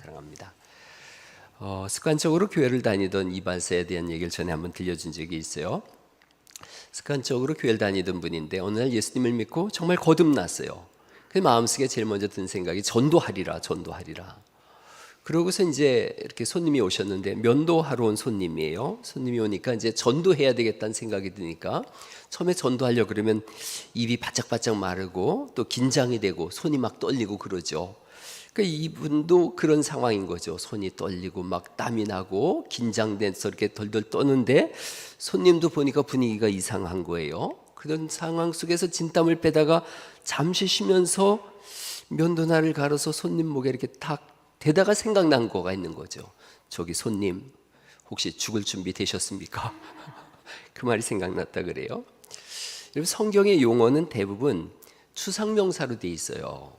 사랑합니다. 습관적으로 교회를 다니던 이발사에 대한 얘기를 전에 한번 들려준 적이 있어요. 습관적으로 교회를 다니던 분인데 어느 날 예수님을 믿고 정말 거듭났어요. 그 마음속에 제일 먼저 든 생각이 전도하리라. 그러고서 이제 이렇게 손님이 오셨는데 면도하러 온 손님이에요. 손님이 오니까 이제 전도해야 되겠다는 생각이 드니까 처음에 전도하려고 그러면 입이 바짝바짝 마르고 또 긴장이 되고 손이 막 떨리고 그러죠. 그러니까 이분도 그런 상황인 거죠. 손이 떨리고 막 땀이 나고 긴장돼서 이렇게 덜덜 떠는데 손님도 보니까 분위기가 이상한 거예요. 그런 상황 속에서 진땀을 빼다가 잠시 쉬면서 면도날을 갈아서 손님 목에 이렇게 탁 대다가 생각난 거가 있는 거죠. 저기 손님 혹시 죽을 준비 되셨습니까? 그 말이 생각났다 그래요. 여러분 성경의 용어는 대부분 추상명사로 돼 있어요.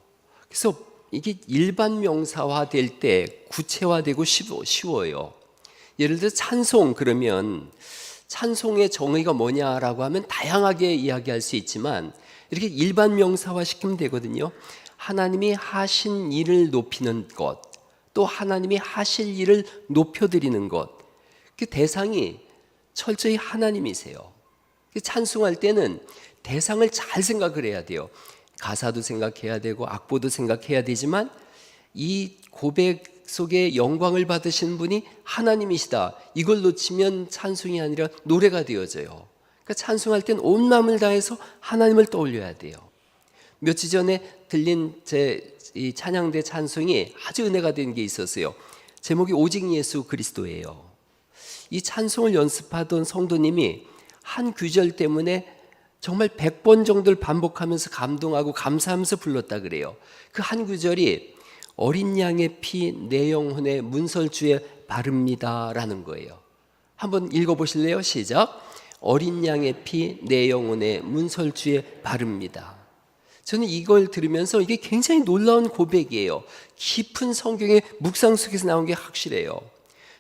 그래서 이게 일반 명사화 될 때 구체화되고 쉬워요. 예를 들어 찬송 그러면 찬송의 정의가 뭐냐라고 하면 다양하게 이야기할 수 있지만 이렇게 일반 명사화 시키면 되거든요. 하나님이 하신 일을 높이는 것, 또 하나님이 하실 일을 높여드리는 것, 그 대상이 철저히 하나님이세요. 찬송할 때는 대상을 잘 생각을 해야 돼요. 가사도 생각해야 되고 악보도 생각해야 되지만 이 고백 속에 영광을 받으신 분이 하나님이시다. 이걸 놓치면 찬송이 아니라 노래가 되어져요. 그러니까 찬송할 땐 온 마음을 다해서 하나님을 떠올려야 돼요. 며칠 전에 들린 제 이 찬양대 찬송이 아주 은혜가 된 게 있었어요. 제목이 오직 예수 그리스도예요. 이 찬송을 연습하던 성도님이 한 구절 때문에 정말 100번 정도를 반복하면서 감동하고 감사하면서 불렀다 그래요. 그 한 구절이 어린 양의 피 내 영혼의 문설주에 바릅니다 라는 거예요. 한번 읽어보실래요? 시작. 어린 양의 피 내 영혼의 문설주에 바릅니다. 저는 이걸 들으면서 이게 굉장히 놀라운 고백이에요. 깊은 성경의 묵상 속에서 나온 게 확실해요.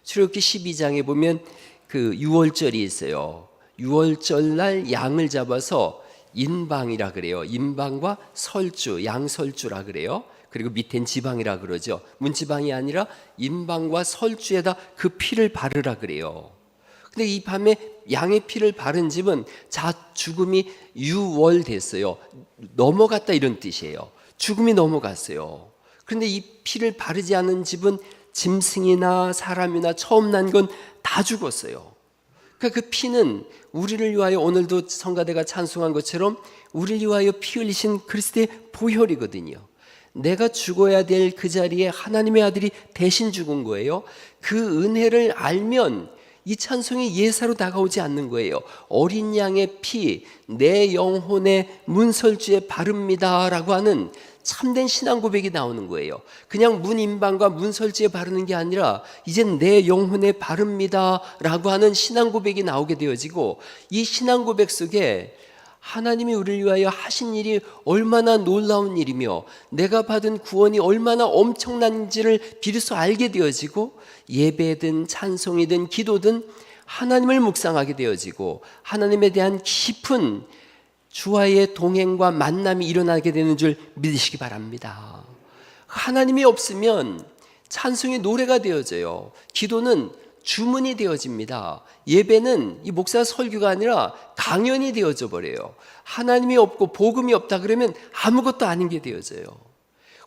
출애굽기 12장에 보면 그 유월절이 있어요. 유월절 날 양을 잡아서 인방이라 그래요. 인방과 설주, 양설주라 그래요. 그리고 밑엔 지방이라 그러죠. 문지방이 아니라 인방과 설주에다 그 피를 바르라 그래요. 근데 이 밤에 양의 피를 바른 집은 죽음이 유월됐어요. 넘어갔다 이런 뜻이에요. 죽음이 넘어갔어요. 그런데 이 피를 바르지 않은 집은 짐승이나 사람이나 처음 난 건 다 죽었어요. 그러니까 그 피는 우리를 위하여 오늘도 성가대가 찬송한 것처럼 우리를 위하여 피 흘리신 그리스도의 보혈이거든요. 내가 죽어야 될 그 자리에 하나님의 아들이 대신 죽은 거예요. 그 은혜를 알면 이 찬송이 예사로 다가오지 않는 거예요. 어린 양의 피, 내 영혼의 문설주에 바릅니다 라고 하는 참된 신앙 고백이 나오는 거예요. 그냥 문인방과 문설주에 바르는 게 아니라 이젠 내 영혼에 바릅니다 라고 하는 신앙 고백이 나오게 되어지고 이 신앙 고백 속에 하나님이 우리를 위하여 하신 일이 얼마나 놀라운 일이며 내가 받은 구원이 얼마나 엄청난지를 비로소 알게 되어지고 예배든 찬송이든 기도든 하나님을 묵상하게 되어지고 하나님에 대한 깊은 주와의 동행과 만남이 일어나게 되는 줄 믿으시기 바랍니다. 하나님이 없으면 찬송이 노래가 되어져요. 기도는 주문이 되어집니다. 예배는 이 목사 설교가 아니라 강연이 되어져 버려요. 하나님이 없고 복음이 없다 그러면 아무것도 아닌 게 되어져요.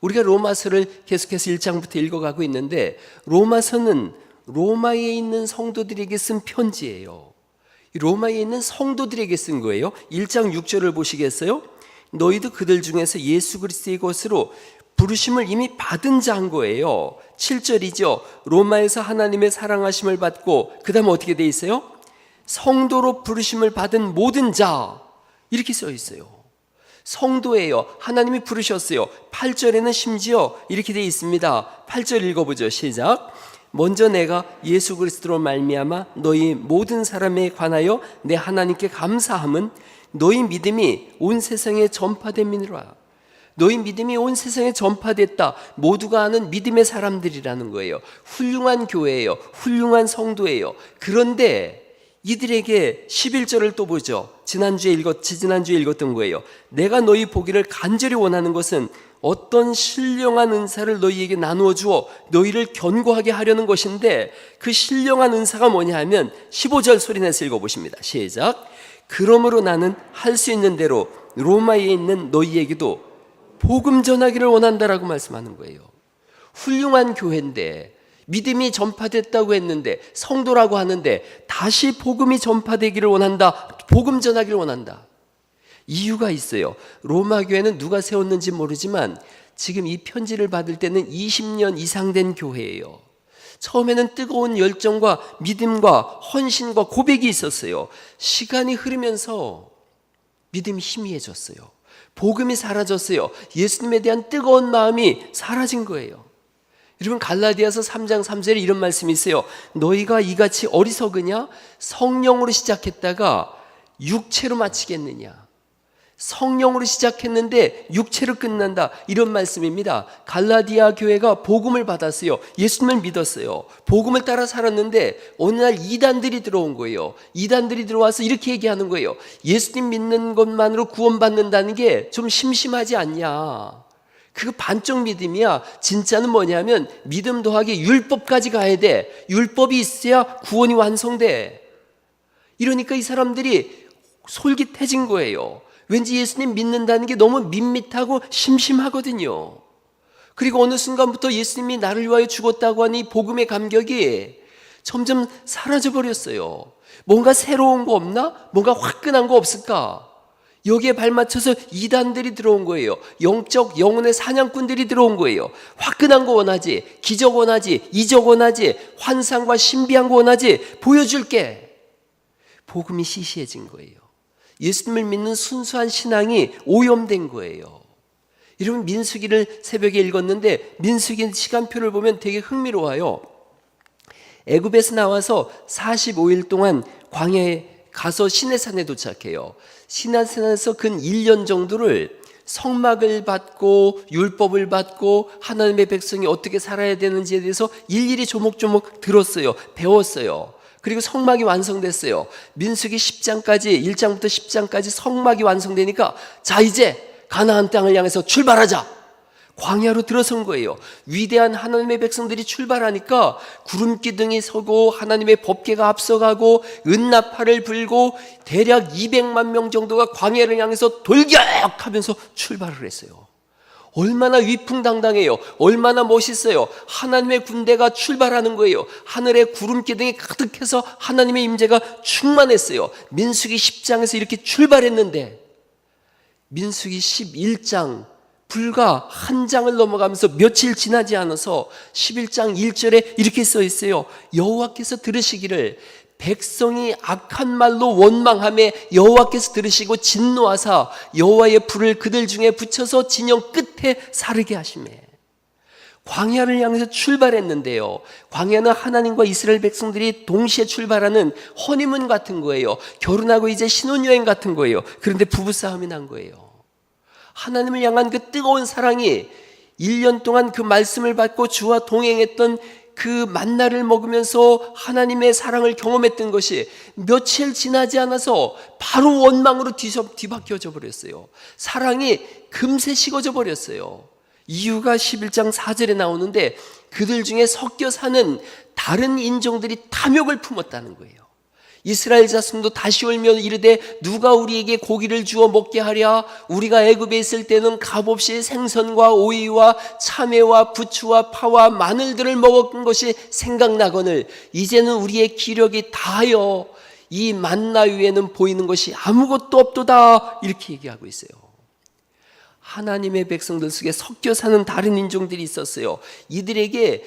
우리가 로마서를 계속해서 1장부터 읽어가고 있는데 로마서는 로마에 있는 성도들에게 쓴 편지예요. 로마에 있는 성도들에게 쓴 거예요. 1장 6절을 보시겠어요? 너희도 그들 중에서 예수 그리스도의 것으로 부르심을 이미 받은 자인 거예요. 7절이죠. 로마에서 하나님의 사랑하심을 받고 그 다음 어떻게 돼 있어요? 성도로 부르심을 받은 모든 자 이렇게 써 있어요. 성도예요. 하나님이 부르셨어요. 8절에는 심지어 이렇게 돼 있습니다. 8절 읽어보죠. 시작. 먼저 내가 예수 그리스도로 말미암아 너희 모든 사람에 관하여 내 하나님께 감사함은 너희 믿음이 온 세상에 전파됨이니라. 너희 믿음이 온 세상에 전파됐다. 모두가 아는 믿음의 사람들이라는 거예요. 훌륭한 교회예요. 훌륭한 성도예요. 그런데 이들에게 11절을 또 보죠. 지난주에 읽었던 거예요. 내가 너희 보기를 간절히 원하는 것은 어떤 신령한 은사를 너희에게 나누어 주어 너희를 견고하게 하려는 것인데, 그 신령한 은사가 뭐냐 하면 15절 소리내서 읽어보십니다. 시작. 그러므로 나는 할 수 있는 대로 로마에 있는 너희에게도 복음 전하기를 원한다라고 말씀하는 거예요. 훌륭한 교회인데, 믿음이 전파됐다고 했는데, 성도라고 하는데 다시 복음이 전파되기를 원한다. 복음 전하기를 원한다. 이유가 있어요. 로마 교회는 누가 세웠는지 모르지만 지금 이 편지를 받을 때는 20년 이상 된 교회예요. 처음에는 뜨거운 열정과 믿음과 헌신과 고백이 있었어요. 시간이 흐르면서 믿음이 희미해졌어요. 복음이 사라졌어요. 예수님에 대한 뜨거운 마음이 사라진 거예요. 여러분, 갈라디아서 3장 3절에 이런 말씀이 있어요. 너희가 이같이 어리석으냐? 성령으로 시작했다가 육체로 마치겠느냐? 성령으로 시작했는데 육체로 끝난다, 이런 말씀입니다. 갈라디아 교회가 복음을 받았어요. 예수님을 믿었어요. 복음을 따라 살았는데 어느 날 이단들이 들어온 거예요. 이단들이 들어와서 이렇게 얘기하는 거예요. 예수님 믿는 것만으로 구원받는다는 게 좀 심심하지 않냐? 그거 반쪽 믿음이야. 진짜는 뭐냐면 믿음 더하기 율법까지 가야 돼. 율법이 있어야 구원이 완성돼. 이러니까 이 사람들이 솔깃해진 거예요. 왠지 예수님 믿는다는 게 너무 밋밋하고 심심하거든요. 그리고 어느 순간부터 예수님이 나를 위하여 죽었다고 하니 복음의 감격이 점점 사라져버렸어요. 뭔가 새로운 거 없나? 뭔가 화끈한 거 없을까? 여기에 발맞춰서 이단들이 들어온 거예요. 영적 영혼의 사냥꾼들이 들어온 거예요. 화끈한 거 원하지, 기적 원하지, 이적 원하지, 환상과 신비한 거 원하지, 보여줄게. 복음이 시시해진 거예요. 예수님을 믿는 순수한 신앙이 오염된 거예요. 여러분, 민수기를 새벽에 읽었는데 민수기 시간표를 보면 되게 흥미로워요. 애굽에서 나와서 45일 동안 광야에 가서 시내산에 도착해요. 시내산에서 근 1년 정도를 성막을 받고 율법을 받고 하나님의 백성이 어떻게 살아야 되는지에 대해서 일일이 조목조목 들었어요. 배웠어요. 그리고 성막이 완성됐어요. 민수기 10장까지, 1장부터 10장까지 성막이 완성되니까 자, 이제 가나안 땅을 향해서 출발하자. 광야로 들어선 거예요. 위대한 하나님의 백성들이 출발하니까 구름 기둥이 서고 하나님의 법궤가 앞서가고 은나팔을 불고 대략 200만 명 정도가 광야를 향해서 돌격하면서 출발을 했어요. 얼마나 위풍당당해요. 얼마나 멋있어요. 하나님의 군대가 출발하는 거예요. 하늘에 구름 기둥이 가득해서 하나님의 임재가 충만했어요. 민수기 10장에서 이렇게 출발했는데 민수기 11장 불과 한 장을 넘어가면서 며칠 지나지 않아서 11장 1절에 이렇게 써 있어요. 여호와께서 들으시기를 백성이 악한 말로 원망하며 여호와께서 들으시고 진노하사 여호와의 불을 그들 중에 붙여서 진영 끝에 사르게 하시매. 광야를 향해서 출발했는데요, 광야는 하나님과 이스라엘 백성들이 동시에 출발하는 허니문 같은 거예요. 결혼하고 이제 신혼여행 같은 거예요. 그런데 부부싸움이 난 거예요. 하나님을 향한 그 뜨거운 사랑이 1년 동안 그 말씀을 받고 주와 동행했던 그 만나를 먹으면서 하나님의 사랑을 경험했던 것이 며칠 지나지 않아서 바로 원망으로 뒤바뀌어져 버렸어요. 사랑이 금세 식어져 버렸어요. 이유가 11장 4절에 나오는데 그들 중에 섞여 사는 다른 인종들이 탐욕을 품었다는 거예요. 이스라엘 자손도 다시 울며 이르되 누가 우리에게 고기를 주어 먹게 하랴? 우리가 애굽에 있을 때는 값없이 생선과 오이와 참외와 부추와 파와 마늘들을 먹었던 것이 생각나거늘 이제는 우리의 기력이 다하여 이 만나 위에는 보이는 것이 아무것도 없도다. 이렇게 얘기하고 있어요. 하나님의 백성들 속에 섞여 사는 다른 인종들이 있었어요. 이들에게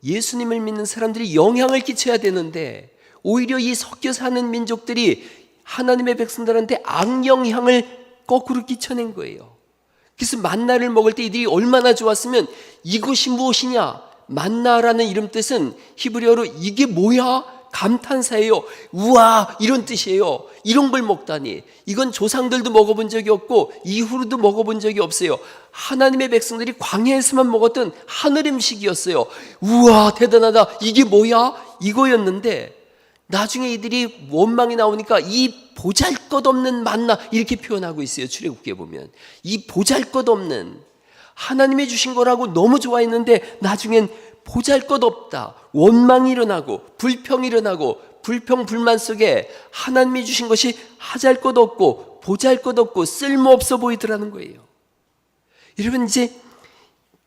예수님을 믿는 사람들이 영향을 끼쳐야 되는데 오히려 이 섞여 사는 민족들이 하나님의 백성들한테 악영향을 거꾸로 끼쳐낸 거예요. 그래서 만나를 먹을 때 이들이 얼마나 좋았으면 이것이 무엇이냐? 만나라는 이름 뜻은 히브리어로 이게 뭐야? 감탄사예요. 우와, 이런 뜻이에요. 이런 걸 먹다니. 이건 조상들도 먹어본 적이 없고 이후로도 먹어본 적이 없어요. 하나님의 백성들이 광야에서만 먹었던 하늘 음식이었어요. 우와, 대단하다. 이게 뭐야? 이거였는데 나중에 이들이 원망이 나오니까 이 보잘것없는 만나 이렇게 표현하고 있어요. 출애굽기에 보면 이 보잘것없는 하나님이 주신 거라고 너무 좋아했는데 나중엔 보잘것없다, 원망이 일어나고 불평이 일어나고 불평불만 속에 하나님이 주신 것이 하잘것없고 보잘것없고 쓸모없어 보이더라는 거예요. 여러분, 이제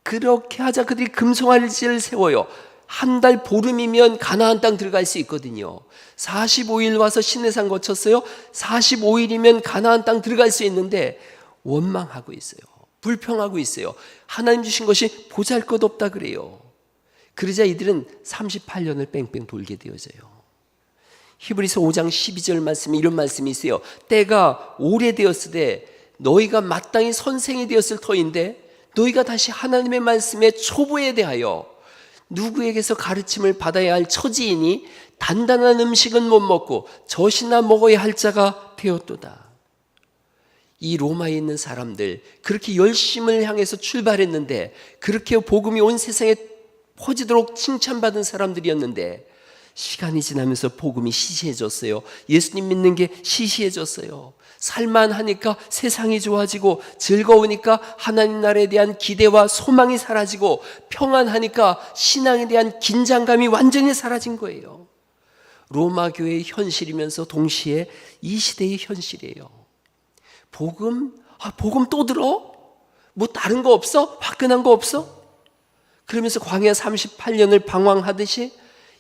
그렇게 하자 그들이 금송아지를 세워요. 한 달 보름이면 가나안 땅 들어갈 수 있거든요. 45일 와서 시내산 거쳤어요. 45일이면 가나안 땅 들어갈 수 있는데 원망하고 있어요. 불평하고 있어요. 하나님 주신 것이 보잘것없다 그래요. 그러자 이들은 38년을 뺑뺑 돌게 되어져요. 히브리서 5장 12절 말씀에 이런 말씀이 있어요. 때가 오래되었으되 너희가 마땅히 선생이 되었을 터인데 너희가 다시 하나님의 말씀에 초보에 대하여 누구에게서 가르침을 받아야 할 처지이니 단단한 음식은 못 먹고 젖이나 먹어야 할 자가 되었도다. 이 로마에 있는 사람들, 그렇게 열심을 향해서 출발했는데, 그렇게 복음이 온 세상에 퍼지도록 칭찬받은 사람들이었는데 시간이 지나면서 복음이 시시해졌어요. 예수님 믿는 게 시시해졌어요. 살만하니까 세상이 좋아지고, 즐거우니까 하나님 나라에 대한 기대와 소망이 사라지고, 평안하니까 신앙에 대한 긴장감이 완전히 사라진 거예요. 로마 교회의 현실이면서 동시에 이 시대의 현실이에요. 복음 또 들어? 뭐 다른 거 없어? 화끈한 거 없어? 그러면서 광야 38년을 방황하듯이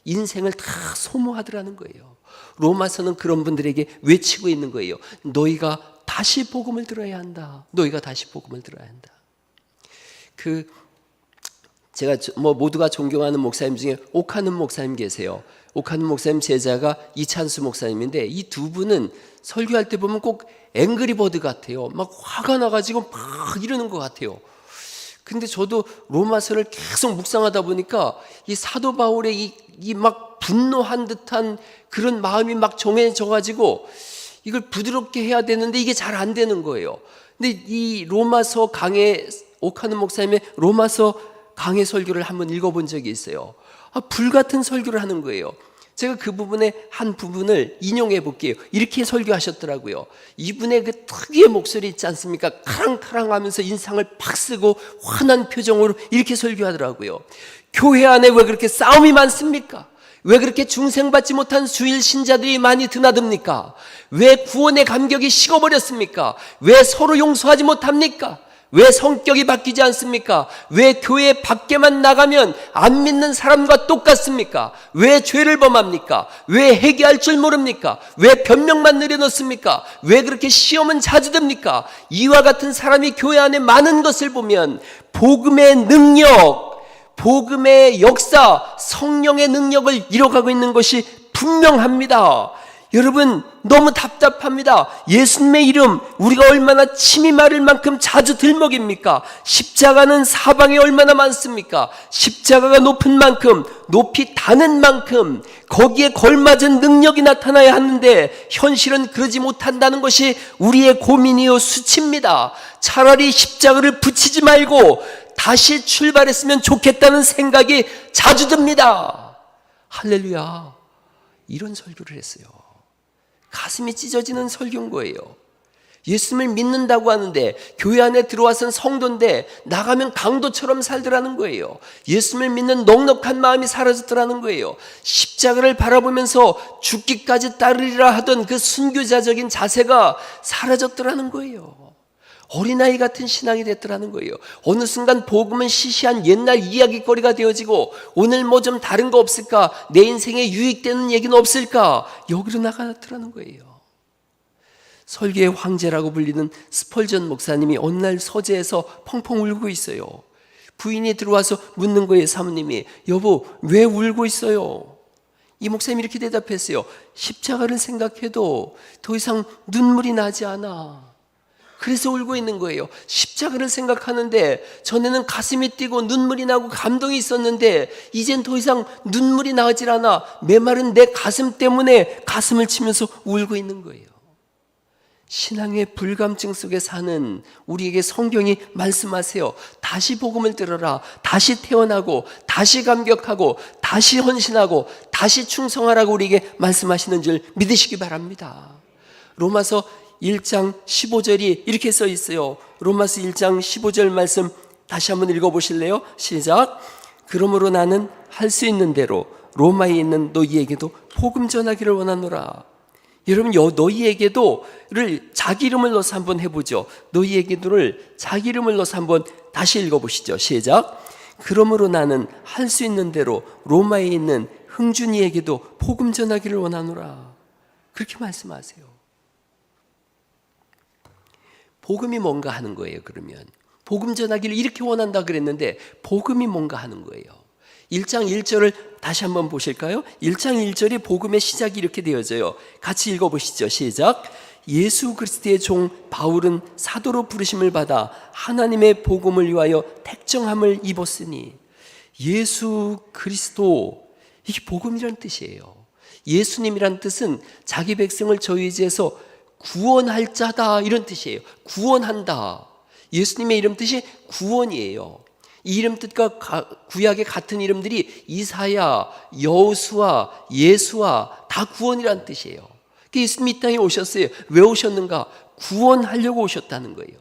인생을 다 소모하더라는 거예요. 로마서는 그런 분들에게 외치고 있는 거예요. 너희가 다시 복음을 들어야 한다. 너희가 다시 복음을 들어야 한다. 제가 모두가 존경하는 목사님 중에 옥하는 목사님 계세요. 옥하는 목사님 제자가 이찬수 목사님인데, 이 두 분은 설교할 때 보면 꼭 앵그리버드 같아요. 막 화가 나가지고 막 이러는 것 같아요. 근데 저도 로마서를 계속 묵상하다 보니까 이 사도 바울의 이 막 분노한 듯한 그런 마음이 막 정해져가지고 이걸 부드럽게 해야 되는데 이게 잘 안 되는 거예요. 근데 이 로마서 강해, 옥하는 목사님의 로마서 강해 설교를 한번 읽어본 적이 있어요. 불같은 설교를 하는 거예요. 제가 그 부분의 한 부분을 인용해 볼게요. 이렇게 설교하셨더라고요. 이분의 그 특유의 목소리 있지 않습니까? 카랑카랑 하면서 인상을 팍 쓰고 환한 표정으로 이렇게 설교하더라고요. 교회 안에 왜 그렇게 싸움이 많습니까? 왜 그렇게 중생받지 못한 주일 신자들이 많이 드나듭니까? 왜 구원의 감격이 식어버렸습니까? 왜 서로 용서하지 못합니까? 왜 성격이 바뀌지 않습니까? 왜 교회 밖에만 나가면 안 믿는 사람과 똑같습니까? 왜 죄를 범합니까? 왜 회개할 줄 모릅니까? 왜 변명만 내려놓습니까? 왜 그렇게 시험은 자주 듭니까? 이와 같은 사람이 교회 안에 많은 것을 보면 복음의 능력, 복음의 역사, 성령의 능력을 잃어가고 있는 것이 분명합니다. 여러분, 너무 답답합니다. 예수님의 이름 우리가 얼마나 침이 마를 만큼 자주 들먹입니까? 십자가는 사방에 얼마나 많습니까? 십자가가 높은 만큼, 높이 닿는 만큼 거기에 걸맞은 능력이 나타나야 하는데 현실은 그러지 못한다는 것이 우리의 고민이요 수치입니다. 차라리 십자가를 붙이지 말고 다시 출발했으면 좋겠다는 생각이 자주 듭니다. 할렐루야. 이런 설교를 했어요. 가슴이 찢어지는 설교인 거예요. 예수님을 믿는다고 하는데, 교회 안에 들어와서는 성도인데 나가면 강도처럼 살더라는 거예요. 예수님을 믿는 넉넉한 마음이 사라졌더라는 거예요. 십자가를 바라보면서 죽기까지 따르리라 하던 그 순교자적인 자세가 사라졌더라는 거예요. 어린아이 같은 신앙이 됐더라는 거예요. 어느 순간 복음은 시시한 옛날 이야기거리가 되어지고, 오늘 뭐 좀 다른 거 없을까? 내 인생에 유익되는 얘기는 없을까? 여기로 나가더라는 거예요. 설교의 황제라고 불리는 스펄전 목사님이 어느 날 서재에서 펑펑 울고 있어요. 부인이 들어와서 묻는 거예요. 사모님이, 여보 왜 울고 있어요? 이 목사님이 이렇게 대답했어요. 십자가를 생각해도 더 이상 눈물이 나지 않아. 그래서 울고 있는 거예요. 십자가를 생각하는데 전에는 가슴이 뛰고 눈물이 나고 감동이 있었는데 이젠 더 이상 눈물이 나질 않아. 메마른 내 가슴 때문에 가슴을 치면서 울고 있는 거예요. 신앙의 불감증 속에 사는 우리에게 성경이 말씀하세요. 다시 복음을 들어라. 다시 태어나고 다시 감격하고 다시 헌신하고 다시 충성하라고 우리에게 말씀하시는 줄 믿으시기 바랍니다. 로마서 1장 15절이 이렇게 써 있어요. 로마서 1장 15절 말씀 다시 한번 읽어보실래요? 시작. 그러므로 나는 할 수 있는 대로 로마에 있는 너희에게도 복음 전하기를 원하노라. 여러분, 너희에게도를 자기 이름을 넣어서 한번 해보죠. 너희에게도를 자기 이름을 넣어서 한번 다시 읽어보시죠. 시작. 그러므로 나는 할 수 있는 대로 로마에 있는 흥준이에게도 복음 전하기를 원하노라. 그렇게 말씀하세요. 복음이 뭔가 하는 거예요. 그러면 복음 전하기를 이렇게 원한다 그랬는데 복음이 뭔가 하는 거예요. 1장 1절을 다시 한번 보실까요? 1장 1절이 복음의 시작이 이렇게 되어져요. 같이 읽어보시죠. 시작. 예수 그리스도의 종 바울은 사도로 부르심을 받아 하나님의 복음을 위하여 택정함을 입었으니. 예수 그리스도, 이게 복음이라는 뜻이에요. 예수님이란 뜻은 자기 백성을 저희 죄에서 구원할 자다, 이런 뜻이에요. 구원한다. 예수님의 이름 뜻이 구원이에요. 이 이름 뜻과 구약의 같은 이름들이 이사야, 여호수아, 예수아 다 구원이란 뜻이에요. 예수님이 이 땅에 오셨어요. 왜 오셨는가? 구원하려고 오셨다는 거예요.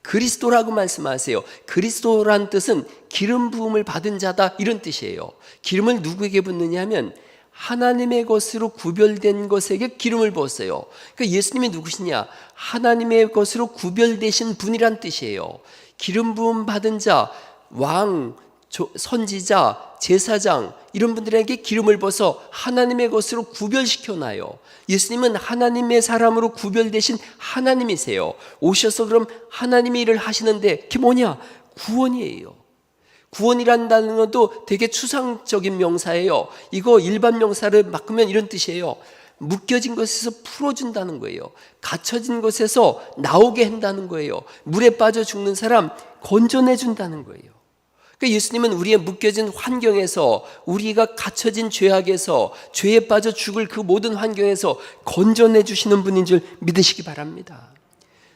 그리스도라고 말씀하세요. 그리스도란 뜻은 기름 부음을 받은 자다, 이런 뜻이에요. 기름을 누구에게 붓느냐 하면 하나님의 것으로 구별된 것에게 기름을 부었어요. 그러니까 예수님이 누구시냐? 하나님의 것으로 구별되신 분이란 뜻이에요. 기름 부음 받은 자, 왕, 선지자, 제사장, 이런 분들에게 기름을 부어서 하나님의 것으로 구별시켜놔요. 예수님은 하나님의 사람으로 구별되신 하나님이세요. 오셔서 그럼 하나님의 일을 하시는데 그게 뭐냐? 구원이에요. 구원이란다는 것도 되게 추상적인 명사예요. 이거 일반 명사를 바꾸면 이런 뜻이에요. 묶여진 것에서 풀어준다는 거예요. 갇혀진 것에서 나오게 한다는 거예요. 물에 빠져 죽는 사람 건져내준다는 거예요. 그러니까 예수님은 우리의 묶여진 환경에서, 우리가 갇혀진 죄악에서, 죄에 빠져 죽을 그 모든 환경에서 건져내 주시는 분인 줄 믿으시기 바랍니다.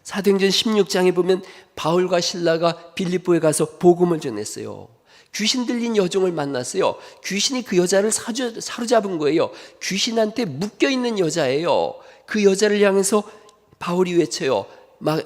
사도행전 16장에 보면 바울과 실라가 빌립보에 가서 복음을 전했어요. 귀신 들린 여종을 만났어요. 귀신이 그 여자를 사로잡은 거예요. 귀신한테 묶여있는 여자예요. 그 여자를 향해서 바울이 외쳐요.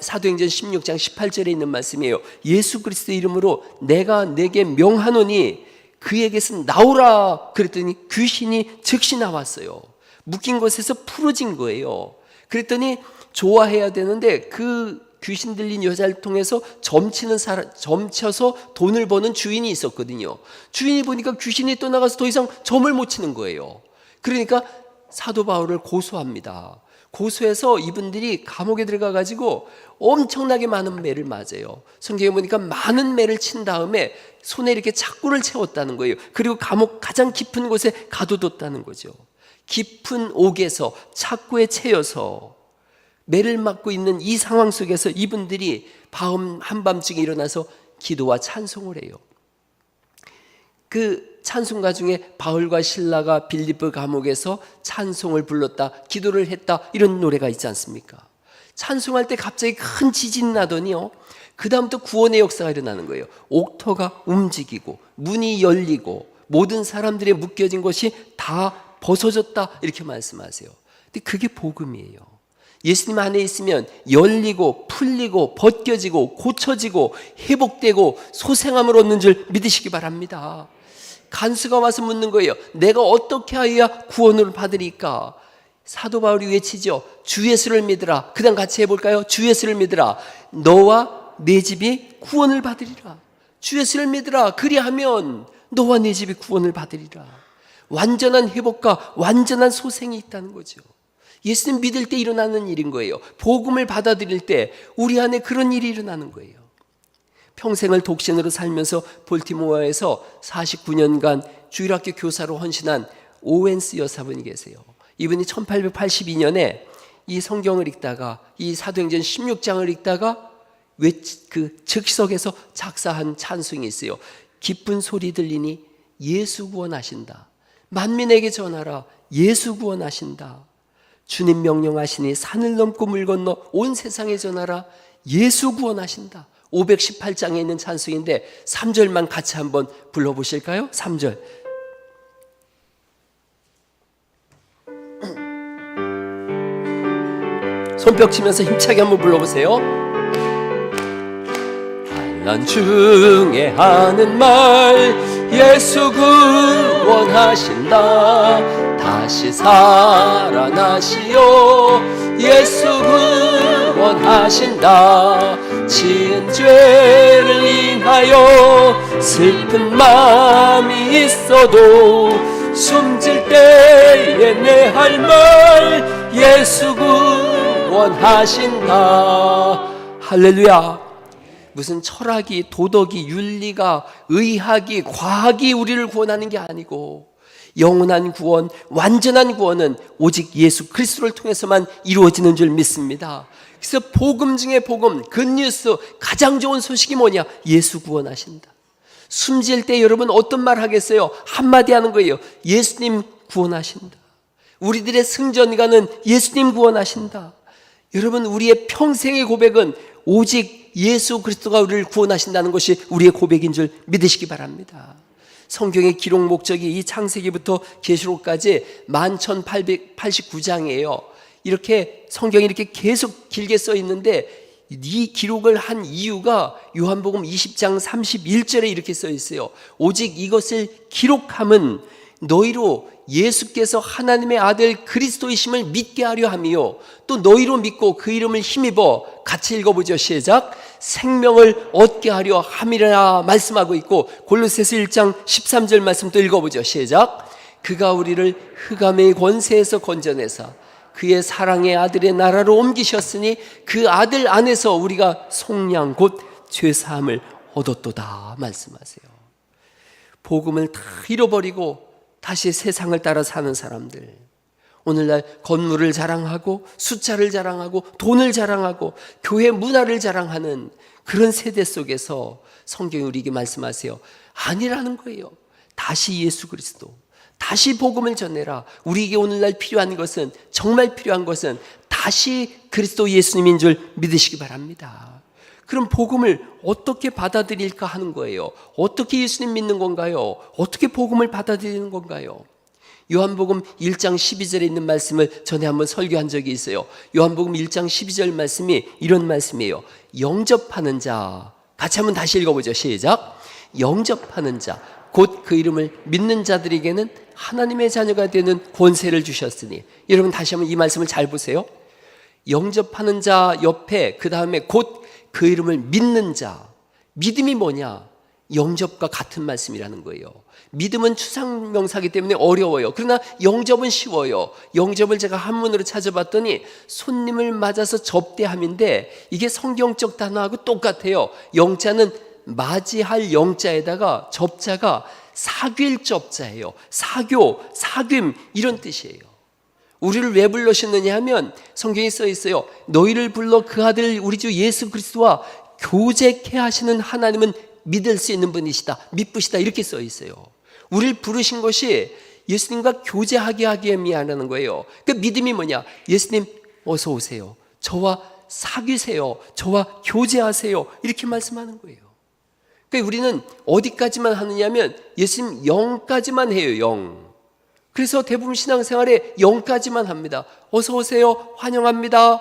사도행전 16장 18절에 있는 말씀이에요. 예수 그리스도 이름으로 내가 내게 명하노니 그에게서 나오라. 그랬더니 귀신이 즉시 나왔어요. 묶인 곳에서 풀어진 거예요. 그랬더니 좋아해야 되는데 그 귀신 들린 여자를 통해서 점쳐서 돈을 버는 주인이 있었거든요. 주인이 보니까 귀신이 떠나가서 더 이상 점을 못 치는 거예요. 그러니까 사도 바울을 고소합니다. 고소해서 이분들이 감옥에 들어가 가지고 엄청나게 많은 매를 맞아요. 성경에 보니까 많은 매를 친 다음에 손에 이렇게 착고를 채웠다는 거예요. 그리고 감옥 가장 깊은 곳에 가둬뒀다는 거죠. 깊은 옥에서 착고에 채여서 매를 맞고 있는 이 상황 속에서 이분들이 한밤중에 일어나서 기도와 찬송을 해요. 그 찬송가 중에 바울과 실라가 빌립보 감옥에서 찬송을 불렀다, 기도를 했다, 이런 노래가 있지 않습니까? 찬송할 때 갑자기 큰 지진이 나더니요, 그 다음부터 구원의 역사가 일어나는 거예요. 옥토가 움직이고 문이 열리고 모든 사람들의 묶여진 것이 다 벗어졌다, 이렇게 말씀하세요. 근데 그게 복음이에요. 예수님 안에 있으면 열리고 풀리고 벗겨지고 고쳐지고 회복되고 소생함을 얻는 줄 믿으시기 바랍니다. 간수가 와서 묻는 거예요. 내가 어떻게 하여야 구원을 받으리까? 사도 바울이 외치죠. 주 예수를 믿으라. 그 다음 같이 해볼까요? 주 예수를 믿으라. 너와 내 집이 구원을 받으리라. 주 예수를 믿으라. 그리하면 너와 내 집이 구원을 받으리라. 완전한 회복과 완전한 소생이 있다는 거죠. 예수님 믿을 때 일어나는 일인 거예요. 복음을 받아들일 때 우리 안에 그런 일이 일어나는 거예요. 평생을 독신으로 살면서 볼티모어에서 49년간 주일학교 교사로 헌신한 오웬스 여사분이 계세요. 이분이 1882년에 이 성경을 읽다가, 이 사도행전 16장을 읽다가 그 즉석에서 작사한 찬송이 있어요. 기쁜 소리 들리니 예수 구원하신다. 만민에게 전하라. 예수 구원하신다. 주님 명령하시니 산을 넘고 물 건너 온 세상에 전하라. 예수 구원하신다. 518장에 있는 찬송인데 3절만 같이 한번 불러보실까요? 3절. 손뼉 치면서 힘차게 한번 불러보세요. 중에 하는 말 예수 구원하신다. 다시 살아나시오. 예수 구원하신다. 지은 죄를 인하여 슬픈 마음이 있어도 숨질 때에 내 할 말 예수 구원하신다. 할렐루야. 무슨 철학이, 도덕이, 윤리가, 의학이, 과학이 우리를 구원하는 게 아니고 영원한 구원, 완전한 구원은 오직 예수 그리스도를 통해서만 이루어지는 줄 믿습니다. 그래서 복음 중에 복음, 굿뉴스, 가장 좋은 소식이 뭐냐? 예수 구원하신다. 숨질 때 여러분 어떤 말 하겠어요? 한마디 하는 거예요. 예수님 구원하신다. 우리들의 승전가는 예수님 구원하신다. 여러분, 우리의 평생의 고백은 오직 예수 그리스도가 우리를 구원하신다는 것이 우리의 고백인 줄 믿으시기 바랍니다. 성경의 기록 목적이 이 창세기부터 계시록까지 11,889장이에요. 이렇게 성경이 이렇게 계속 길게 써 있는데 이 기록을 한 이유가 요한복음 20장 31절에 이렇게 써 있어요. 오직 이것을 기록함은 너희로 예수께서 하나님의 아들 그리스도이심을 믿게 하려 함이요 또 너희로 믿고 그 이름을 힘입어, 같이 읽어보죠. 시작. 생명을 얻게 하려 함이라 말씀하고 있고, 골로새서 1장 13절 말씀 또 읽어보죠. 시작. 그가 우리를 흑암의 권세에서 건져내사 그의 사랑의 아들의 나라로 옮기셨으니 그 아들 안에서 우리가 속량 곧 죄사함을 얻었도다 말씀하세요. 복음을 다 잃어버리고 다시 세상을 따라 사는 사람들, 오늘날 건물을 자랑하고 숫자를 자랑하고 돈을 자랑하고 교회 문화를 자랑하는 그런 세대 속에서 성경이 우리에게 말씀하세요. 아니라는 거예요. 다시 예수 그리스도, 다시 복음을 전해라. 우리에게 오늘날 필요한 것은, 정말 필요한 것은 다시 그리스도 예수님인 줄 믿으시기 바랍니다. 그럼 복음을 어떻게 받아들일까 하는 거예요. 어떻게 예수님 믿는 건가요? 어떻게 복음을 받아들이는 건가요? 요한복음 1장 12절에 있는 말씀을 전에 한번 설교한 적이 있어요. 요한복음 1장 12절 말씀이 이런 말씀이에요. 영접하는 자, 같이 한번 다시 읽어보죠. 시작. 영접하는 자, 곧 그 이름을 믿는 자들에게는 하나님의 자녀가 되는 권세를 주셨으니. 여러분 다시 한번 이 말씀을 잘 보세요. 영접하는 자 옆에 그 다음에 곧 그 이름을 믿는 자. 믿음이 뭐냐? 영접과 같은 말씀이라는 거예요. 믿음은 추상명사이기 때문에 어려워요. 그러나 영접은 쉬워요. 영접을 제가 한문으로 찾아봤더니 손님을 맞아서 접대함인데 이게 성경적 단어하고 똑같아요. 영자는 맞이할 영자에다가 접자가 사귈 접자예요. 사교, 사귐 이런 뜻이에요. 우리를 왜 불러셨느냐 하면 성경에 써 있어요. 너희를 불러 그 아들 우리 주 예수 그리스도와 교제케 하시는 하나님은 믿을 수 있는 분이시다, 믿으시다 이렇게 써 있어요. 우리를 부르신 것이 예수님과 교제하게 하기 위함이라는 거예요. 그 믿음이 뭐냐? 예수님 어서 오세요. 저와 사귀세요. 저와 교제하세요. 이렇게 말씀하는 거예요. 그러니까 우리는 어디까지만 하느냐면 예수님 영까지만 해요. 영. 그래서 대부분 신앙생활에 영까지만 합니다. 어서 오세요. 환영합니다.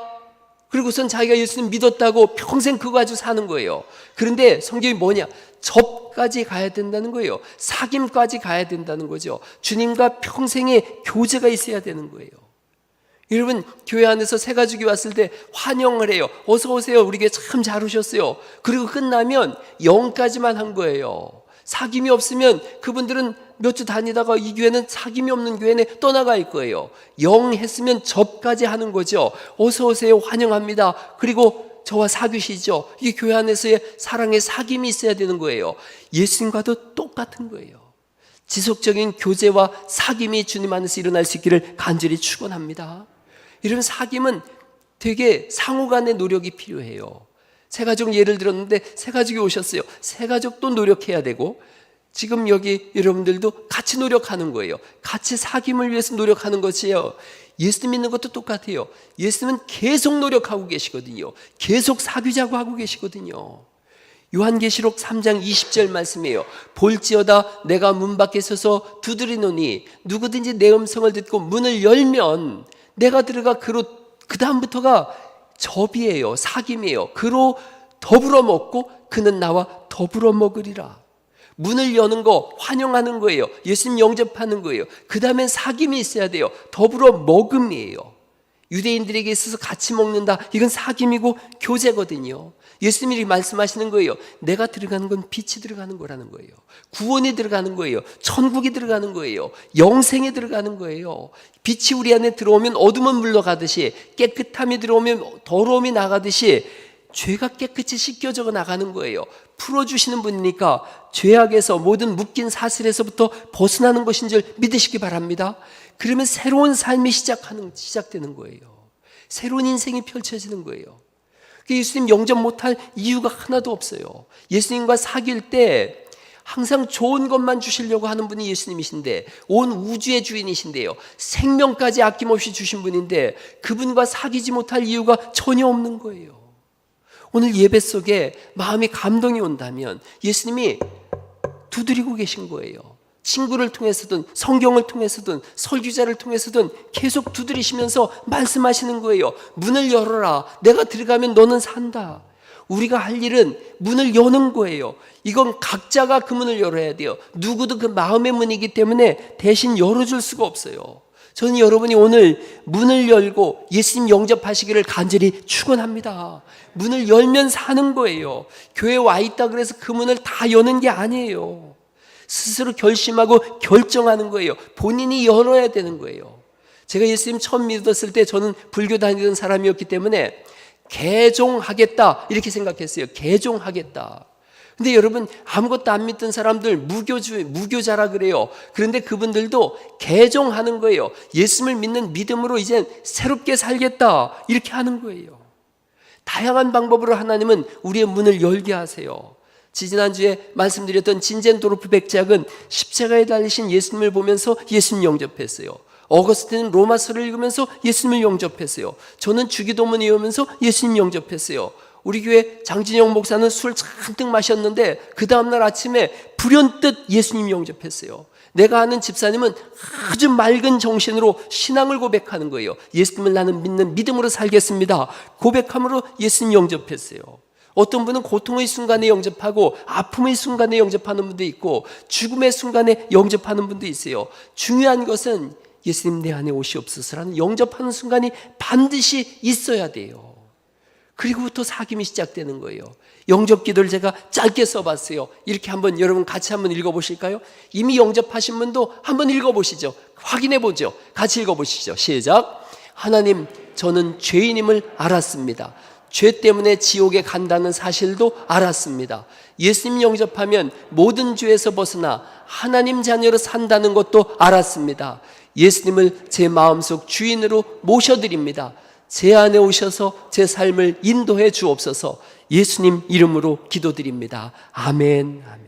그리고선 자기가 예수님 믿었다고 평생 그거 가지고 사는 거예요. 그런데 성경이 뭐냐? 접까지 가야 된다는 거예요. 사귐까지 가야 된다는 거죠. 주님과 평생의 교제가 있어야 되는 거예요. 여러분 교회 안에서 새가족이 왔을 때 환영을 해요. 어서 오세요. 우리에게 참 잘 오셨어요. 그리고 끝나면 영까지만 한 거예요. 사귐이 없으면 그분들은 몇 주 다니다가 이 교회는 사귐이 없는 교회네 떠나갈 거예요. 영 했으면 접까지 하는 거죠. 어서 오세요. 환영합니다. 그리고 저와 사귀시죠. 이게 교회 안에서의 사랑의 사귐이 있어야 되는 거예요. 예수님과도 똑같은 거예요. 지속적인 교제와 사귐이 주님 안에서 일어날 수 있기를 간절히 축원합니다. 이런 사귐은 되게 상호간의 노력이 필요해요. 새가족 예를 들었는데 새가족이 오셨어요. 새가족도 노력해야 되고 지금 여기 여러분들도 같이 노력하는 거예요. 같이 사귐을 위해서 노력하는 것이에요. 예수님 믿는 것도 똑같아요. 예수님은 계속 노력하고 계시거든요. 계속 사귀자고 하고 계시거든요. 요한계시록 3장 20절 말씀이에요. 볼지어다 내가 문 밖에 서서 두드리노니 누구든지 내 음성을 듣고 문을 열면 내가 들어가 그로, 그 다음부터가 접이에요. 사귐이에요. 그로 더불어 먹고 그는 나와 더불어 먹으리라. 문을 여는 거 환영하는 거예요. 예수님 영접하는 거예요. 그 다음엔 사귐이 있어야 돼요. 더불어 먹음이에요. 유대인들에게 있어서 같이 먹는다, 이건 사귐이고 교제거든요. 예수님이 말씀하시는 거예요. 내가 들어가는 건 빛이 들어가는 거라는 거예요. 구원이 들어가는 거예요. 천국이 들어가는 거예요. 영생에 들어가는 거예요. 빛이 우리 안에 들어오면 어둠은 물러가듯이, 깨끗함이 들어오면 더러움이 나가듯이 죄가 깨끗이 씻겨져 나가는 거예요. 풀어주시는 분이니까 죄악에서, 모든 묶인 사슬에서부터 벗어나는 것인 줄 믿으시기 바랍니다. 그러면 새로운 삶이 시작되는 거예요. 새로운 인생이 펼쳐지는 거예요. 예수님 영접 못할 이유가 하나도 없어요. 예수님과 사귈 때 항상 좋은 것만 주시려고 하는 분이 예수님이신데, 온 우주의 주인이신데요, 생명까지 아낌없이 주신 분인데 그분과 사귀지 못할 이유가 전혀 없는 거예요. 오늘 예배 속에 마음이 감동이 온다면 예수님이 두드리고 계신 거예요. 친구를 통해서든 성경을 통해서든 설교자를 통해서든 계속 두드리시면서 말씀하시는 거예요. 문을 열어라. 내가 들어가면 너는 산다. 우리가 할 일은 문을 여는 거예요. 이건 각자가 그 문을 열어야 돼요. 누구도 그 마음의 문이기 때문에 대신 열어줄 수가 없어요. 저는 여러분이 오늘 문을 열고 예수님 영접하시기를 간절히 축원합니다. 문을 열면 사는 거예요. 교회에 와 있다 그래서 그 문을 다 여는 게 아니에요. 스스로 결심하고 결정하는 거예요. 본인이 열어야 되는 거예요. 제가 예수님 처음 믿었을 때 저는 불교 다니던 사람이었기 때문에 개종하겠다 이렇게 생각했어요. 개종하겠다. 근데 여러분, 아무것도 안 믿던 사람들 무교자라 그래요. 그런데 그분들도 개종하는 거예요. 예수님을 믿는 믿음으로 이제 새롭게 살겠다 이렇게 하는 거예요. 다양한 방법으로 하나님은 우리의 문을 열게 하세요. 지난주에 말씀드렸던 진젠도르프 백작은 십자가에 달리신 예수님을 보면서 예수님 영접했어요. 어거스틴은 로마서를 읽으면서 예수님을 영접했어요. 저는 주기도문 외우면서 예수님 영접했어요. 우리 교회 장진영 목사는 술 잔뜩 마셨는데 그 다음날 아침에 불현듯 예수님 영접했어요. 내가 아는 집사님은 아주 맑은 정신으로 신앙을 고백하는 거예요. 예수님을 나는 믿는 믿음으로 살겠습니다. 고백함으로 예수님 영접했어요. 어떤 분은 고통의 순간에 영접하고 아픔의 순간에 영접하는 분도 있고 죽음의 순간에 영접하는 분도 있어요. 중요한 것은 예수님 내 안에 오시옵소서라는 영접하는 순간이 반드시 있어야 돼요. 그리고부터 사귐이 시작되는 거예요. 영접 기도를 제가 짧게 써봤어요. 이렇게 한번 여러분 같이 한번 읽어보실까요? 이미 영접하신 분도 한번 읽어보시죠. 확인해보죠. 같이 읽어보시죠. 시작. 하나님, 저는 죄인임을 알았습니다. 죄 때문에 지옥에 간다는 사실도 알았습니다. 예수님 영접하면 모든 죄에서 벗어나 하나님 자녀로 산다는 것도 알았습니다. 예수님을 제 마음속 주인으로 모셔드립니다. 제 안에 오셔서 제 삶을 인도해 주옵소서. 예수님 이름으로 기도드립니다. 아멘. 아멘.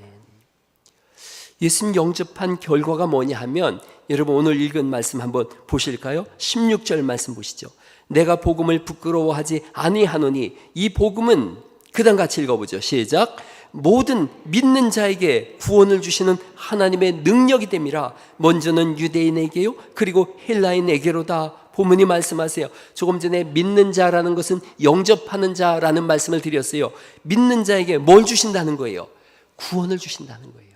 예수님 영접한 결과가 뭐냐 하면, 여러분 오늘 읽은 말씀 한번 보실까요? 16절 말씀 보시죠. 내가 복음을 부끄러워하지 아니하노니 이 복음은, 그 다음 같이 읽어보죠. 시작. 모든 믿는 자에게 구원을 주시는 하나님의 능력이 됨이라. 먼저는 유대인에게요 그리고 헬라인에게로다. 본문이 말씀하세요. 조금 전에 믿는 자라는 것은 영접하는 자라는 말씀을 드렸어요. 믿는 자에게 뭘 주신다는 거예요? 구원을 주신다는 거예요.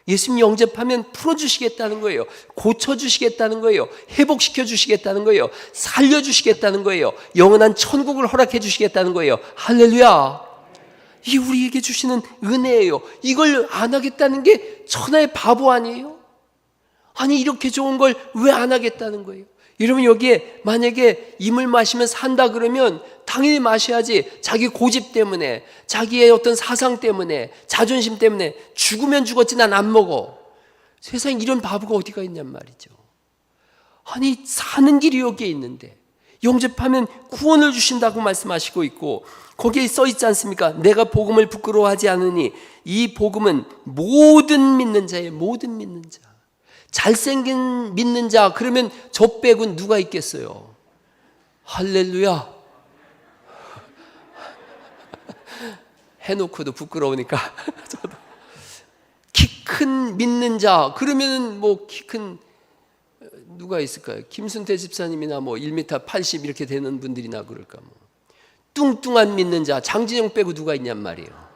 예수님 영접하면 풀어주시겠다는 거예요. 고쳐주시겠다는 거예요. 회복시켜주시겠다는 거예요. 살려주시겠다는 거예요. 영원한 천국을 허락해 주시겠다는 거예요. 할렐루야. 이게 우리에게 주시는 은혜예요. 이걸 안 하겠다는 게 천하의 바보 아니에요? 아니, 이렇게 좋은 걸 왜 안 하겠다는 거예요? 여러분, 여기에 만약에 이 물 마시면 산다 그러면 당연히 마셔야지. 자기 고집 때문에, 자기의 어떤 사상 때문에, 자존심 때문에 죽으면 죽었지 난 안 먹어. 세상에 이런 바보가 어디가 있냔 말이죠. 아니, 사는 길이 여기에 있는데 영접하면 구원을 주신다고 말씀하시고 있고, 거기에 써 있지 않습니까? 내가 복음을 부끄러워하지 않으니 이 복음은 모든 믿는 자예요. 모든 믿는 자. 잘생긴 믿는 자, 그러면 저 빼고는 누가 있겠어요? 할렐루야. 해놓고도 부끄러우니까 저도 키 큰 믿는 자, 그러면 뭐 키 큰 누가 있을까요? 김순태 집사님이나 뭐 1m 80 이렇게 되는 분들이나 그럴까 뭐. 뚱뚱한 믿는 자, 장진영 빼고 누가 있냔 말이에요.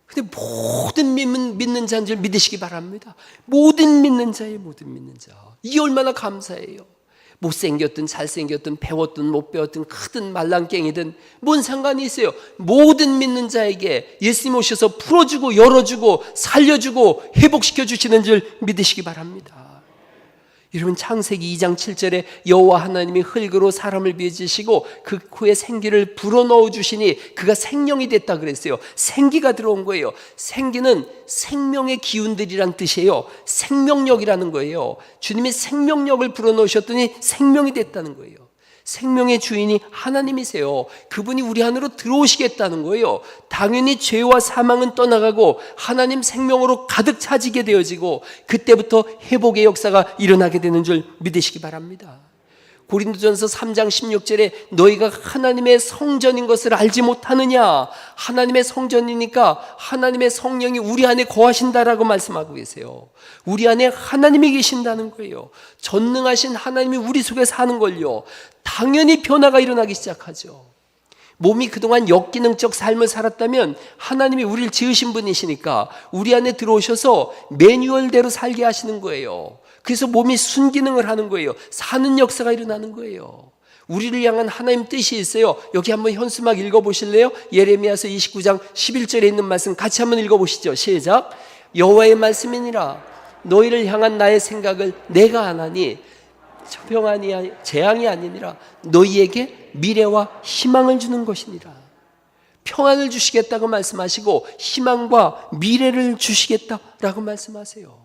근데 모든 믿는 자인 줄 믿으시기 바랍니다. 모든 믿는 자예요, 모든 믿는 자. 이게 얼마나 감사해요. 못생겼든 잘생겼든 배웠든 못 배웠든 크든 말랑깽이든 뭔 상관이 있어요. 모든 믿는 자에게 예수님 오셔서 풀어주고 열어주고 살려주고 회복시켜 주시는 줄 믿으시기 바랍니다. 여러분, 창세기 2장 7절에 여호와 하나님이 흙으로 사람을 빚으시고 그 코에 생기를 불어넣어 주시니 그가 생명이 됐다 그랬어요. 생기가 들어온 거예요. 생기는 생명의 기운들이란 뜻이에요. 생명력이라는 거예요. 주님이 생명력을 불어넣으셨더니 생명이 됐다는 거예요. 생명의 주인이 하나님이세요. 그분이 우리 안으로 들어오시겠다는 거예요. 당연히 죄와 사망은 떠나가고 하나님 생명으로 가득 차지게 되어지고 그때부터 회복의 역사가 일어나게 되는 줄 믿으시기 바랍니다. 고린도전서 3장 16절에 너희가 하나님의 성전인 것을 알지 못하느냐. 하나님의 성전이니까 하나님의 성령이 우리 안에 거하신다라고 말씀하고 계세요. 우리 안에 하나님이 계신다는 거예요. 전능하신 하나님이 우리 속에 사는 걸요. 당연히 변화가 일어나기 시작하죠. 몸이 그동안 역기능적 삶을 살았다면 하나님이 우리를 지으신 분이시니까 우리 안에 들어오셔서 매뉴얼대로 살게 하시는 거예요. 그래서 몸이 순기능을 하는 거예요. 사는 역사가 일어나는 거예요. 우리를 향한 하나님 뜻이 있어요. 여기 한번 현수막 읽어보실래요? 예레미야서 29장 11절에 있는 말씀 같이 한번 읽어보시죠. 시작. 여호와의 말씀이니라. 너희를 향한 나의 생각을 내가 아나니 처평하니 재앙이 아니니라. 너희에게 미래와 희망을 주는 것이니라. 평안을 주시겠다고 말씀하시고 희망과 미래를 주시겠다라고 말씀하세요.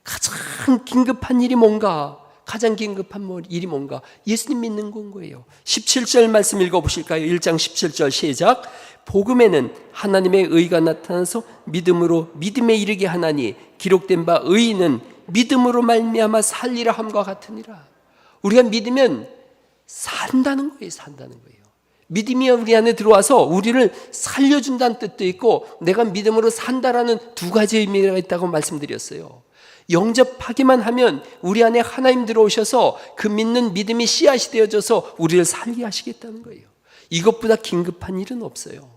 가장 긴급한 일이 뭔가? 가장 긴급한 일이 뭔가? 예수님 믿는 건 거예요. 17절 말씀 읽어보실까요? 1장 17절 시작. 복음에는 하나님의 의가 나타나서 믿음으로 믿음에 이르게 하나니 기록된 바 의인은 믿음으로 말미암아 살리라 함과 같으니라. 우리가 믿으면 산다는 거예요. 산다는 거예요. 믿음이 우리 안에 들어와서 우리를 살려준다는 뜻도 있고 내가 믿음으로 산다라는 두 가지 의미가 있다고 말씀드렸어요. 영접하기만 하면 우리 안에 하나님 들어오셔서 그 믿는 믿음이 씨앗이 되어져서 우리를 살게 하시겠다는 거예요. 이것보다 긴급한 일은 없어요.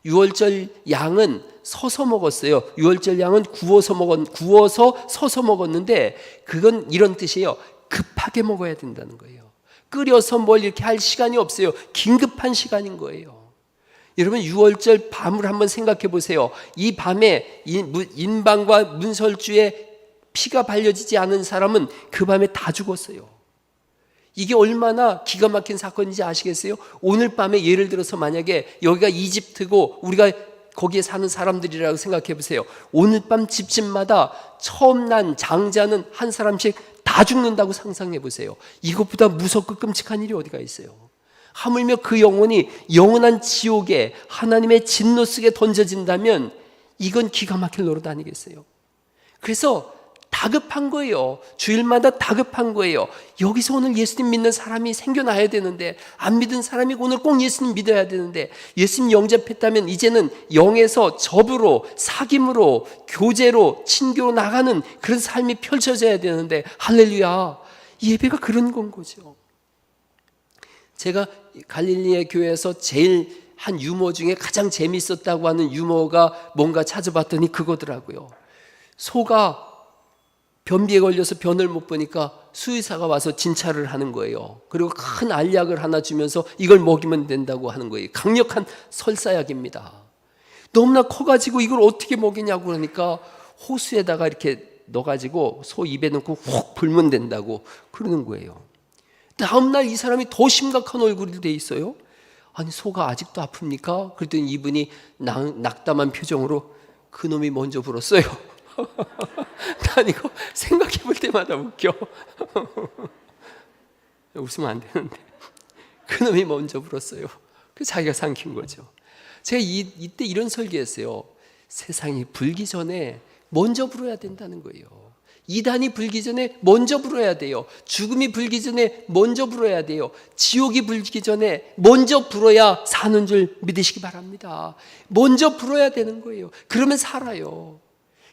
유월절 양은 서서 먹었어요. 유월절 양은 구워서 서서 먹었는데 그건 이런 뜻이에요. 급하게 먹어야 된다는 거예요. 끓여서 뭘 이렇게 할 시간이 없어요. 긴급한 시간인 거예요. 여러분, 유월절 밤을 한번 생각해 보세요. 이 밤에 인방과 문설주에 피가 발려지지 않은 사람은 그 밤에 다 죽었어요. 이게 얼마나 기가 막힌 사건인지 아시겠어요? 오늘 밤에 예를 들어서 만약에 여기가 이집트고 우리가 거기에 사는 사람들이라고 생각해 보세요. 오늘 밤 집집마다 처음 난 장자는 한 사람씩 다 죽는다고 상상해 보세요. 이것보다 무섭고 끔찍한 일이 어디가 있어요? 하물며 그 영혼이 영원한 지옥에 하나님의 진노 속에 던져진다면 이건 기가 막힐 노릇 아니겠어요? 그래서 다급한 거예요. 주일마다 다급한 거예요. 여기서 오늘 예수님 믿는 사람이 생겨나야 되는데 안 믿은 사람이 오늘 꼭 예수님 믿어야 되는데 예수님 영접했다면 이제는 영에서 접으로 사귐으로 교제로 친교로 나가는 그런 삶이 펼쳐져야 되는데 할렐루야, 예배가 그런 건 거죠. 제가 갈릴리의 교회에서 제일 한 유머 중에 가장 재밌었다고 하는 유머가 뭔가 찾아봤더니 그거더라고요. 소가 변비에 걸려서 변을 못 보니까 수의사가 와서 진찰을 하는 거예요. 그리고 큰 알약을 하나 주면서 이걸 먹이면 된다고 하는 거예요. 강력한 설사약입니다. 너무나 커가지고 이걸 어떻게 먹이냐고 그러니까 호수에다가 이렇게 넣어가지고 소 입에 넣고 훅 불면 된다고 그러는 거예요. 다음날 이 사람이 더 심각한 얼굴이 돼 있어요. 아니, 소가 아직도 아픕니까? 그랬더니 이분이 낙담한 표정으로 그놈이 먼저 불었어요. 난 이거 생각해 볼 때마다 웃겨. 웃으면 안 되는데 그놈이 먼저 불었어요. 그 자기가 삼킨 거죠. 제가 이때 이런 설교했어요. 세상이 불기 전에 먼저 불어야 된다는 거예요. 이단이 불기 전에 먼저 불어야 돼요. 죽음이 불기 전에 먼저 불어야 돼요. 지옥이 불기 전에 먼저 불어야 사는 줄 믿으시기 바랍니다. 먼저 불어야 되는 거예요. 그러면 살아요.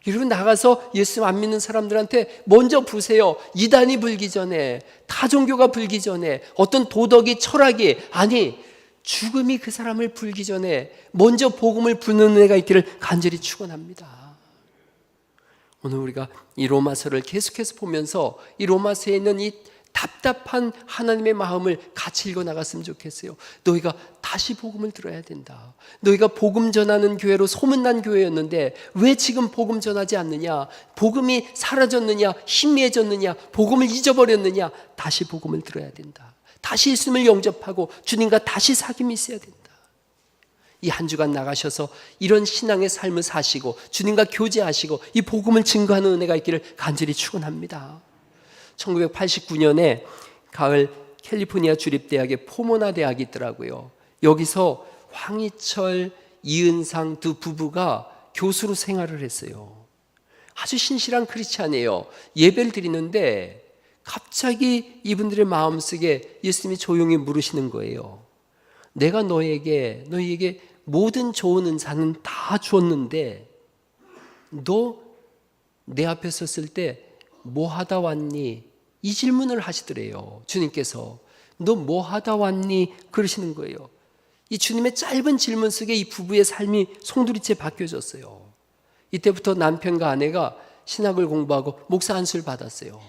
여러분 나가서 예수 안 믿는 사람들한테 먼저 보세요. 이단이 불기 전에, 타 종교가 불기 전에, 어떤 도덕이 철학이 아니 죽음이 그 사람을 불기 전에 먼저 복음을 부는 은혜가 있기를 간절히 축원합니다. 오늘 우리가 이 로마서를 계속해서 보면서 이 로마서에 있는 이 답답한 하나님의 마음을 같이 읽어 나갔으면 좋겠어요. 너희가 다시 복음을 들어야 된다. 너희가 복음 전하는 교회로 소문난 교회였는데 왜 지금 복음 전하지 않느냐? 복음이 사라졌느냐? 희미해졌느냐? 복음을 잊어버렸느냐? 다시 복음을 들어야 된다. 다시 예수님을 영접하고 주님과 다시 사귐이 있어야 된다. 이 한 주간 나가셔서 이런 신앙의 삶을 사시고 주님과 교제하시고 이 복음을 증거하는 은혜가 있기를 간절히 축원합니다. 1989년에 가을 캘리포니아 주립대학에 포모나 대학이 있더라고요. 여기서 황희철, 이은상 두 부부가 교수로 생활을 했어요. 아주 신실한 크리스찬이에요. 예배를 드리는데 갑자기 이분들의 마음속에 예수님이 조용히 물으시는 거예요. 내가 너희에게 모든 좋은 은사는 다 주었는데 너 내 앞에 섰을 때 뭐 하다 왔니? 이 질문을 하시더래요. 주님께서 너 뭐 하다 왔니? 그러시는 거예요. 이 주님의 짧은 질문 속에 이 부부의 삶이 송두리째 바뀌어졌어요. 이때부터 남편과 아내가 신학을 공부하고 목사 안수를 받았어요.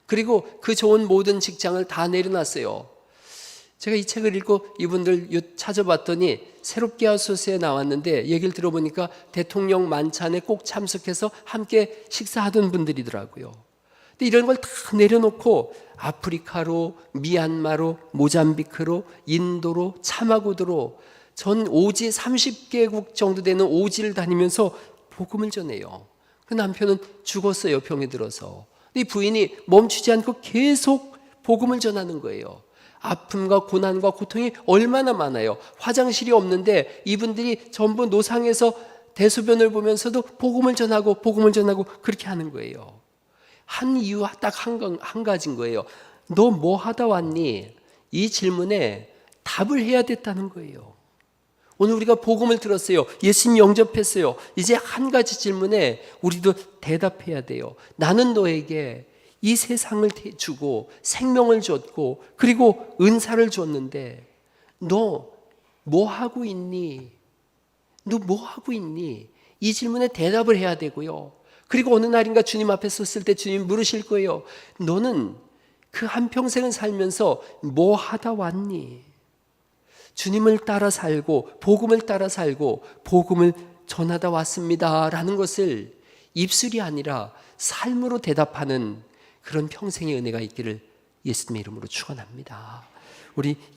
그리고 그 좋은 모든 직장을 다 내려놨어요. 제가 이 책을 읽고 이분들 찾아봤더니 새롭게 하소서에 나왔는데 얘기를 들어보니까 대통령 만찬에 꼭 참석해서 함께 식사하던 분들이더라고요. 근데 이런 걸 다 내려놓고 아프리카로, 미얀마로, 모잠비크로, 인도로, 차마고도로 전 오지 30개국 정도 되는 오지를 다니면서 복음을 전해요. 그 남편은 죽었어요, 병이 들어서. 이 부인이 멈추지 않고 계속 복음을 전하는 거예요. 아픔과 고난과 고통이 얼마나 많아요. 화장실이 없는데 이분들이 전부 노상에서 대소변을 보면서도 복음을 전하고 그렇게 하는 거예요. 한 이유 딱 한 가지인 거예요. 너 뭐 하다 왔니? 이 질문에 답을 해야 됐다는 거예요. 오늘 우리가 복음을 들었어요. 예수님 영접했어요. 이제 한 가지 질문에 우리도 대답해야 돼요. 나는 너에게 이 세상을 주고 생명을 줬고 그리고 은사를 줬는데 너 뭐 하고 있니? 너 뭐 하고 있니? 이 질문에 대답을 해야 되고요. 그리고 어느 날인가 주님 앞에 섰을 때 주님 물으실 거예요. 너는 그 한평생을 살면서 뭐 하다 왔니? 주님을 따라 살고 복음을 따라 살고 복음을 전하다 왔습니다 라는 것을 입술이 아니라 삶으로 대답하는 그런 평생의 은혜가 있기를 예수님의 이름으로 축원합니다. 우리